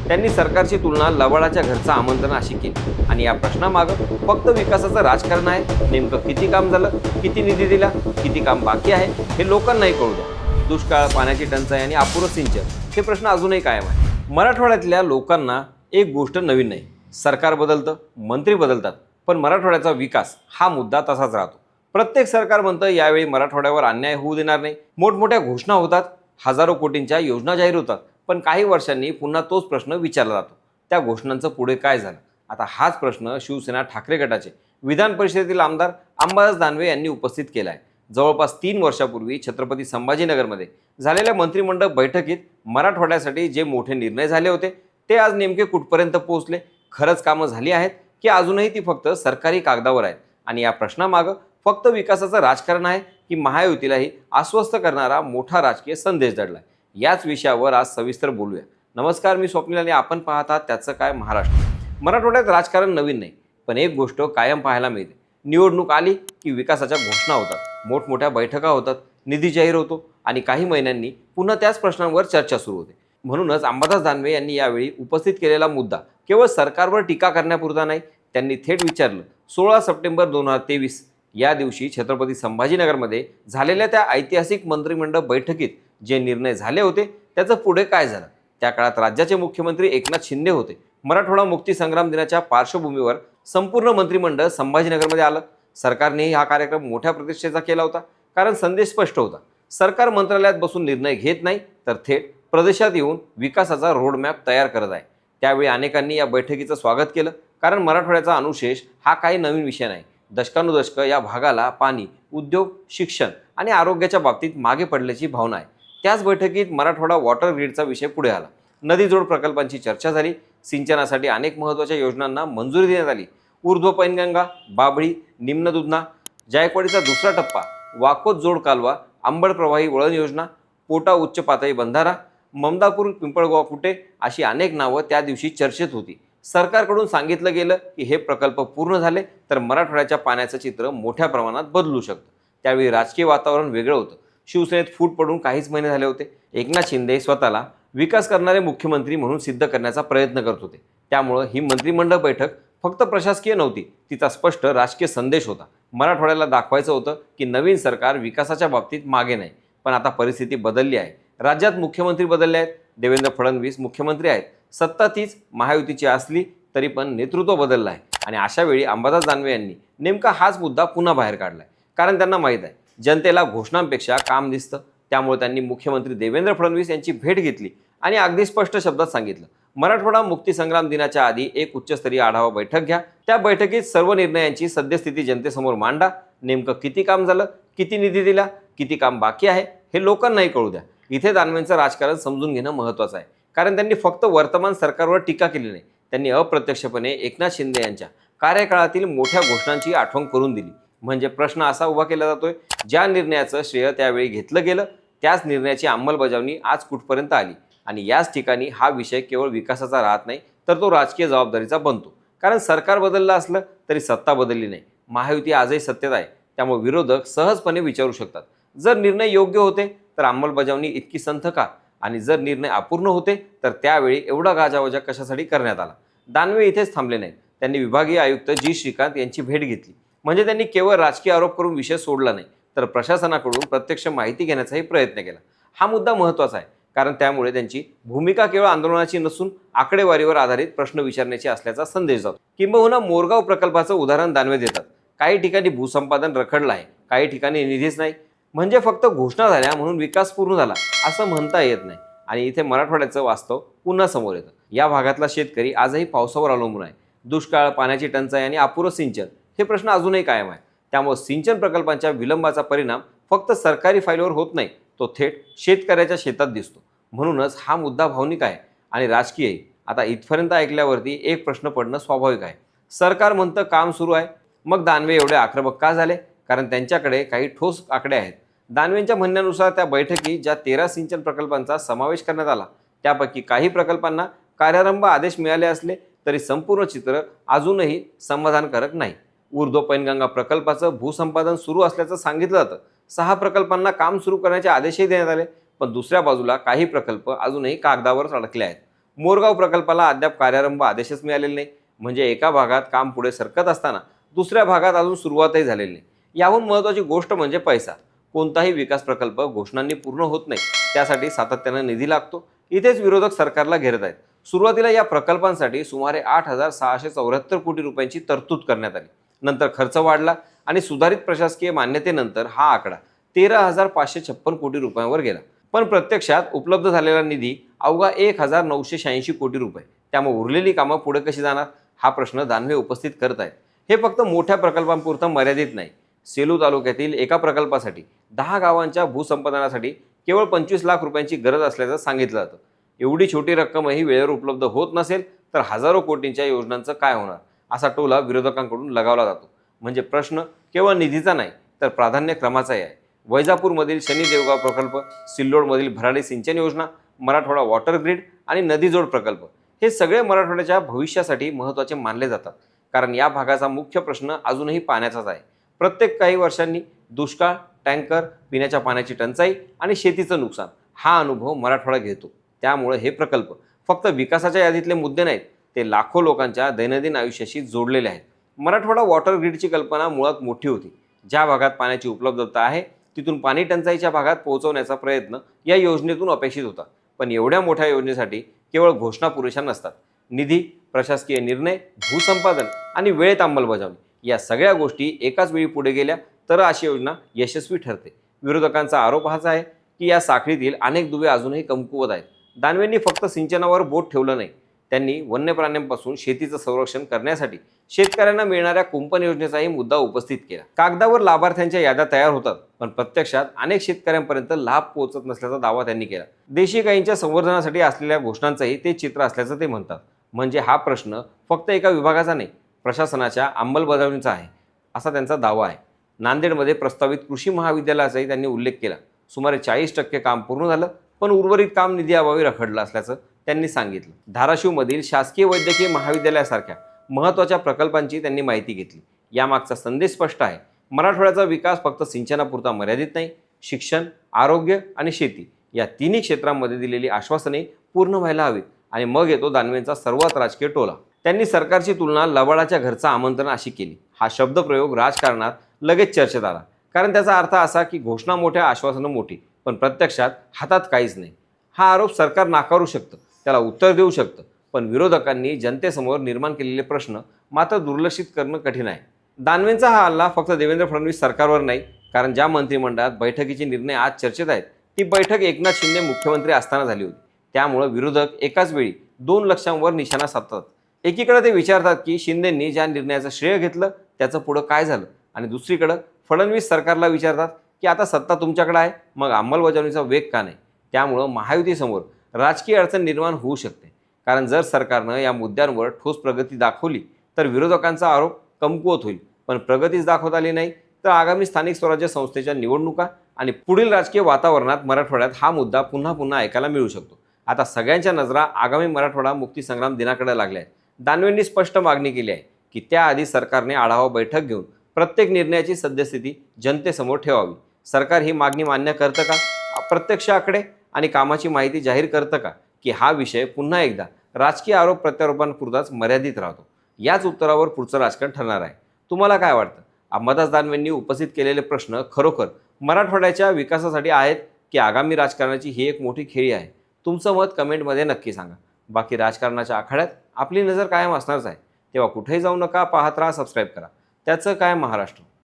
त्यांनी सरकारची तुलना लवाळाच्या घरचं आमंत्रण अशी केली आणि या प्रश्नामागं फक्त विकासाचं राजकारण आहे. नेमकं किती काम झालं, किती निधी दिला, किती काम बाकी आहे हे लोकांनाही कळू द्या. दुष्काळ, पाण्याची टंचाई आणि अपुरं सिंचन हे प्रश्न अजूनही कायम आहे. मराठवाड्यातल्या लोकांना एक गोष्ट नवीन नाही. सरकार बदलतं, मंत्री बदलतात, पण मराठवाड्याचा विकास हा मुद्दा तसाच राहतो. प्रत्येक सरकार म्हणतं यावेळी मराठवाड्यावर अन्याय होऊ देणार नाही. मोठमोठ्या घोषणा होतात, हजारो कोटींच्या योजना जाहीर होतात, पण काही वर्षांनी पुन्हा तोच प्रश्न विचारला जातो, त्या घोषणांचं पुढे काय झालं. आता हाच प्रश्न शिवसेना ठाकरे गटाचे विधान परिषदेतील आमदार अंबादास दानवे यांनी उपस्थित केला आहे. जवळपास 3 वर्षापूर्वी छत्रपती संभाजीनगरमध्ये झालेल्या मंत्रिमंडळ बैठकीत मराठवाड्यासाठी जे मोठे निर्णय झाले होते ते आज नेमके कुठपर्यंत पोहोचले, खरंच कामं झाली आहेत की अजूनही ती फक्त सरकारी कागदावर आहेत, आणि या प्रश्नामागं फक्त विकासाचं राजकारण आहे की महायुतीलाही अस्वस्थ करणारा मोठा राजकीय संदेश दडलाय. याच विषयावर आज सविस्तर बोलूया. नमस्कार, मी स्वप्नील आणि आपण पाहतात त्याचं काय महाराष्ट्र. मराठवाड्यात राजकारण नवीन नाही, पण एक गोष्ट कायम पाहायला मिळते. निवडणूक आली की विकासाच्या घोषणा होतात, मोठमोठ्या बैठका होतात, निधी जाहीर होतो आणि काही महिन्यांनी पुन्हा त्याच प्रश्नांवर चर्चा सुरू होते. म्हणूनच अंबादास दानवे यांनी यावेळी उपस्थित केलेला मुद्दा केवळ सरकारवर टीका करण्यापुरता नाही. त्यांनी थेट विचारलं, 16 सप्टेंबर 2023 या दिवशी छत्रपती संभाजीनगरमध्ये झालेल्या त्या ऐतिहासिक मंत्रिमंडळ बैठकीत जे निर्णय झाले होते त्याचं पुढे काय झालं. त्या काळात राज्याचे मुख्यमंत्री एकनाथ शिंदे होते. मराठवाडा मुक्ती संग्राम दिनाच्या पार्श्वभूमीवर संपूर्ण मंत्रिमंडळ संभाजीनगरमध्ये आलं. सरकारनेही हा कार्यक्रम मोठ्या प्रतिष्ठेचा केला होता, कारण संदेश स्पष्ट होता. सरकार मंत्रालयात बसून निर्णय घेत नाही, तर थेट प्रदेशात येऊन विकासाचा रोडमॅप तयार करत आहे. त्यावेळी अनेकांनी या बैठकीचं स्वागत केलं, कारण मराठवाड्याचा अनुशेष हा काही नवीन विषय नाही. दशकानुदशकं या भागाला पाणी, उद्योग, शिक्षण आणि आरोग्याच्या बाबतीत मागे पडल्याची भावना आहे. त्याच बैठकीत मराठवाडा वॉटर ग्रीडचा विषय पुढे आला. नदी जोड प्रकल्पांची चर्चा झाली. सिंचनासाठी अनेक महत्त्वाच्या योजनांना मंजुरी देण्यात आली. ऊर्ध्व पैनगंगा, बाभळी, निम्न दुधना, जायकवाडीचा दुसरा टप्पा, वाकोद जोड कालवा, अंबड प्रवाही वळण योजना, पोटा उच्च पातळी बंधारा, ममदापूर पिंपळगाव फुटे अशी अनेक नावं त्या दिवशी चर्चेत होती. सरकारकडून सांगितलं गेलं की हे प्रकल्प पूर्ण झाले तर मराठवाड्याच्या पाण्याचं चित्र मोठ्या प्रमाणात बदलू शकतं. त्यावेळी राजकीय वातावरण वेगळं होतं. शिवसेनेत फूट पडून काहीच महिने झाले होते. एकनाथ शिंदे स्वतःला विकास करणारे मुख्यमंत्री म्हणून सिद्ध करण्याचा प्रयत्न करत होते. त्यामुळं ही मंत्रिमंडळ बैठक फक्त प्रशासकीय नव्हती, तिचा स्पष्ट राजकीय संदेश होता. मराठवाड्याला दाखवायचं होतं की नवीन सरकार विकासाच्या बाबतीत मागे नाही. पण आता परिस्थिती बदलली आहे. राज्यात मुख्यमंत्री बदलले आहेत. देवेंद्र फडणवीस मुख्यमंत्री आहेत. सत्ता तीच महायुतीची असली तरी पण नेतृत्व बदललं आहे. आणि अशा वेळी अंबादास दानवे यांनी नेमका हाच मुद्दा पुन्हा बाहेर काढलाय, कारण त्यांना माहीत आहे जनतेला घोषणांपेक्षा काम दिसतं. त्यामुळे त्यांनी मुख्यमंत्री देवेंद्र फडणवीस यांची भेट घेतली आणि अगदी स्पष्ट शब्दात सांगितलं, मराठवाडा मुक्ती संग्राम दिनाच्या आधी एक उच्चस्तरीय आढावा बैठक घ्या. त्या बैठकीत सर्व निर्णयांची सद्यस्थिती जनतेसमोर मांडा. नेमकं किती काम झालं, किती निधी दिला, किती काम बाकी आहे हे लोकांनाही कळू द्या. इथे दानवेंचं राजकारण समजून घेणं महत्त्वाचं आहे, कारण त्यांनी फक्त वर्तमान सरकारवर टीका केली नाही, त्यांनी अप्रत्यक्षपणे एकनाथ शिंदे यांच्या कार्यकाळातील मोठ्या घोषणांची आठवण करून दिली. म्हणजे प्रश्न असा उभा केला जातोय, ज्या निर्णयाचं श्रेय त्यावेळी घेतलं गेलं त्याच निर्णयाची अंमलबजावणी आज कुठपर्यंत आली. आणि याच ठिकाणी हा विषय केवळ विकासाचा राहत नाही, तर तो राजकीय जबाबदारीचा बनतो. कारण सरकार बदललं असलं तरी सत्ता बदलली नाही. महायुती आजही सत्तेत आहे. त्यामुळे विरोधक सहजपणे विचारू शकतात, जर निर्णय योग्य होते तर अंमलबजावणी इतकी संथ का, आणि जर निर्णय अपूर्ण होते तर त्यावेळी एवढा गाजावाजा कशासाठी करण्यात आला. दानवे इथेच थांबले नाहीत. त्यांनी विभागीय आयुक्त जी श्रीकांत यांची भेट घेतली. म्हणजे त्यांनी केवळ राजकीय आरोप करून विषय सोडला नाही, तर प्रशासनाकडून प्रत्यक्ष माहिती घेण्याचाही प्रयत्न केला. हा मुद्दा महत्त्वाचा आहे, कारण त्यामुळे त्यांची भूमिका केवळ आंदोलनाची नसून आकडेवारीवर आधारित प्रश्न विचारण्याची असल्याचा संदेश जातो. किंबहुना मोरगाव प्रकल्पाचं उदाहरण दानवे देतात. काही ठिकाणी भूसंपादन रखडलं आहे, काही ठिकाणी निधीच नाही. म्हणजे फक्त घोषणा झाल्या म्हणून विकास पूर्ण झाला असं म्हणता येत नाही. आणि इथे मराठवाड्याचं वास्तव पुन्हा समोर येतं. या भागातला शेतकरी आजही पावसावर अवलंबून आहे. दुष्काळ, पाण्याची टंचाई आणि अपुरं सिंचन हे प्रश्न अजूनही कायम आहे. त्यामुळे सिंचन प्रकल्पांच्या विलंबाचा परिणाम फक्त सरकारी फाईलवर होत नाही, तो थेट शेतकऱ्याच्या शेतात दिसतो. म्हणूनच हा मुद्दा भावनिक आहे आणि राजकीयही. आता इथपर्यंत ऐकल्यावरती एक प्रश्न पडणं स्वाभाविक आहे. सरकार म्हणतं काम सुरू आहे, मग दानवे एवढे आक्रमक का झाले? कारण त्यांच्याकडे काही ठोस आकडे आहेत. दानवेंच्या म्हणण्यानुसार त्या बैठकीत ज्या 13 सिंचन प्रकल्पांचा समावेश करण्यात आला त्यापैकी काही प्रकल्पांना कार्यारंभ आदेश मिळाले असले तरी संपूर्ण चित्र अजूनही समाधानकारक नाही. ऊर्ध्व पैनगंगा प्रकल्पाचं भूसंपादन सुरू असल्याचं सांगितलं जातं. 6 प्रकल्पांना काम सुरू करण्याचे आदेशही देण्यात आले, पण दुसऱ्या बाजूला काही प्रकल्प अजूनही कागदावर अडकले आहेत. मोरगाव प्रकल्पाला अद्याप कार्यारंभ आदेशच मिळालेले नाही. म्हणजे एका भागात काम पुढे सरकत असताना दुसऱ्या भागात अजून सुरुवातही झालेली नाही. याहून महत्त्वाची गोष्ट म्हणजे पैसा. कोणताही विकास प्रकल्प घोषणांनी पूर्ण होत नाही, त्यासाठी सातत्यानं निधी लागतो. इथेच विरोधक सरकारला घेरत आहेत. सुरुवातीला या प्रकल्पांसाठी सुमारे 8,674 कोटी रुपयांची तरतूद करण्यात आली. नंतर खर्च वाढला आणि सुधारित प्रशासकीय मान्यतेनंतर हा आकडा 13,556 कोटी रुपयांवर गेला. पण प्रत्यक्षात उपलब्ध झालेला निधी अवघा 1,986 कोटी रुपये. त्यामुळे उरलेली कामं पुढे कशी जाणार, हा प्रश्न दानवे उपस्थित करत आहेत. हे फक्त मोठ्या प्रकल्पांपुरतं मर्यादित नाही. सेलू तालुक्यातील एका प्रकल्पासाठी 10 गावांच्या भूसंपादनासाठी केवळ 25 लाख रुपयांची गरज असल्याचं सांगितलं जातं. एवढी छोटी रक्कमही वेळेवर उपलब्ध होत नसेल तर हजारो कोटींच्या योजनांचं काय होणार, असा टोला विरोधकांकडून लगावला जातो. म्हणजे प्रश्न केवळ निधीचा नाही तर प्राधान्यक्रमाचाही आहे. वैजापूरमधील शनी देवगाव प्रकल्प, सिल्लोडमधील भराडी सिंचन योजना, मराठवाडा वॉटर ग्रीड आणि नदीजोड प्रकल्प हे सगळे मराठवाड्याच्या भविष्यासाठी महत्त्वाचे मानले जातात. कारण या भागाचा मुख्य प्रश्न अजूनही पाण्याचाच आहे. प्रत्येक काही वर्षांनी दुष्काळ, टँकर, पिण्याच्या पाण्याची टंचाई आणि शेतीचं नुकसान हा अनुभव मराठवाडा घेतो. त्यामुळे हे प्रकल्प फक्त विकासाच्या यादीतले मुद्दे नाहीत, ते लाखो लोकांच्या दैनंदिन आयुष्याशी जोडलेले आहेत. मराठवाडा वॉटर ग्रीडची कल्पना मुळात मोठी होती. ज्या भागात पाण्याची उपलब्धता आहे तिथून पाणी टंचाईच्या भागात पोहोचवण्याचा प्रयत्न या योजनेतून अपेक्षित होता. पण एवढ्या मोठ्या योजनेसाठी केवळ घोषणा पुरेशा नसतात. निधी, प्रशासकीय निर्णय, भूसंपादन आणि वेळेत अंमलबजावणी या सगळ्या गोष्टी एकाच वेळी पुढे गेल्या तर अशी योजना यशस्वी ठरते. विरोधकांचा आरोप हाच आहे की या साखळीतील अनेक दुवे अजूनही कमकुवत आहेत. दानवेंनी फक्त सिंचनावर बोट ठेवलं नाही, त्यांनी वन्य प्राण्यांपासून शेतीचं संरक्षण करण्यासाठी शेतकऱ्यांना मिळणाऱ्या कुंपण योजनेचाही मुद्दा उपस्थित केला. कागदावर लाभार्थ्यांच्या याद्या तयार होतात, पण प्रत्यक्षात अनेक शेतकऱ्यांपर्यंत लाभ पोहोचत नसल्याचा दावा त्यांनी केला. देशी गायींच्या संवर्धनासाठी असलेल्या घोषणांचंही ते चित्र असल्याचं ते म्हणतात. म्हणजे हा प्रश्न फक्त एका विभागाचा नाही, प्रशासनाच्या अंमलबजावणीचा आहे, असा त्यांचा दावा आहे. नांदेडमध्ये प्रस्तावित कृषी महाविद्यालयाचाही त्यांनी उल्लेख केला. सुमारे 40% काम पूर्ण झालं, पण उर्वरित काम निधीअभावी रखडलं असल्याचं त्यांनी सांगितलं. धाराशिवमधील शासकीय वैद्यकीय महाविद्यालयासारख्या महत्त्वाच्या प्रकल्पांची त्यांनी माहिती घेतली. यामागचा संदेश स्पष्ट आहे. मराठवाड्याचा विकास फक्त सिंचनापुरता मर्यादित नाही. शिक्षण, आरोग्य आणि शेती या तिन्ही क्षेत्रांमध्ये दिलेली आश्वासने पूर्ण व्हायला हवीत. आणि मग येतो दानवेंचा सर्वात राजकीय टोला. त्यांनी सरकारची तुलना लबाडाच्या घरचं आमंत्रण अशी केली. हा शब्दप्रयोग राजकारणात लगेच चर्चेत आला, कारण त्याचा अर्थ असा की घोषणा मोठ्या, आश्वासनं मोठी, पण प्रत्यक्षात हातात काहीच नाही. हा आरोप सरकार नाकारू शकतं, त्याला उत्तर देऊ शकतं, पण विरोधकांनी जनतेसमोर निर्माण केलेले प्रश्न मात्र दुर्लक्षित करणं कठीण आहे. दानवेंचा हा हल्ला फक्त देवेंद्र फडणवीस सरकारवर नाही, कारण ज्या मंत्रिमंडळात बैठकीचे निर्णय आज चर्चेत आहेत ती बैठक एकनाथ शिंदे मुख्यमंत्री असताना झाली होती. त्यामुळे विरोधक एकाच वेळी 2 लक्षांवर निशाणा साधतात. एकीकडे ते विचारतात की शिंदेंनी ज्या निर्णयाचं श्रेय घेतलं त्याचं पुढं काय झालं, आणि दुसरीकडं फडणवीस सरकारला विचारतात की आता सत्ता तुमच्याकडे आहे, मग अंमलबजावणीचा वेग का नाही. त्यामुळं महायुतीसमोर राजकीय अडचण निर्माण होऊ शकते. कारण जर सरकारनं या मुद्द्यांवर ठोस प्रगती दाखवली तर विरोधकांचा आरोप कमकुवत होईल, पण प्रगतीच दाखवता आली नाही तर आगामी स्थानिक स्वराज्य संस्थेच्या निवडणुका आणि पुढील राजकीय वातावरणात मराठवाड्यात हा मुद्दा पुन्हा पुन्हा ऐकायला मिळू शकतो. आता सगळ्यांच्या नजरा आगामी मराठवाडा मुक्तीसंग्राम दिनाकडे लागल्या आहेत. दानवेंनी स्पष्ट मागणी केली आहे की त्याआधी सरकारने आढावा बैठक घेऊन प्रत्येक निर्णयाची सद्यस्थिती जनतेसमोर ठेवावी. सरकार ही मागणी मान्य करतं का, प्रत्यक्ष आकडे आणि कामाची माहिती जाहीर करतं का, की हा विषय पुन्हा एकदा राजकीय आरोप प्रत्यारोपांपुरताच मर्यादित राहतो. याच उत्तरावर पुढचं राजकारण ठरणार आहे. तुम्हाला काय वाटतं? अंबादास दानवेंनी उपस्थित केलेले प्रश्न खरोखर मराठवाड्याच्या विकासासाठी आहेत की आगामी राजकारणाची ही एक मोठी खेळी आहे? तुमचं मत कमेंटमध्ये नक्की सांगा. बाकी राजकारणाच्या आखाड्यात आपली नजर कायम असणारच आहे. तेव्हा कुठेही जाऊ नका, पाहत राहा, सबस्क्राईब करा. त्याचं काय महाराष्ट्र.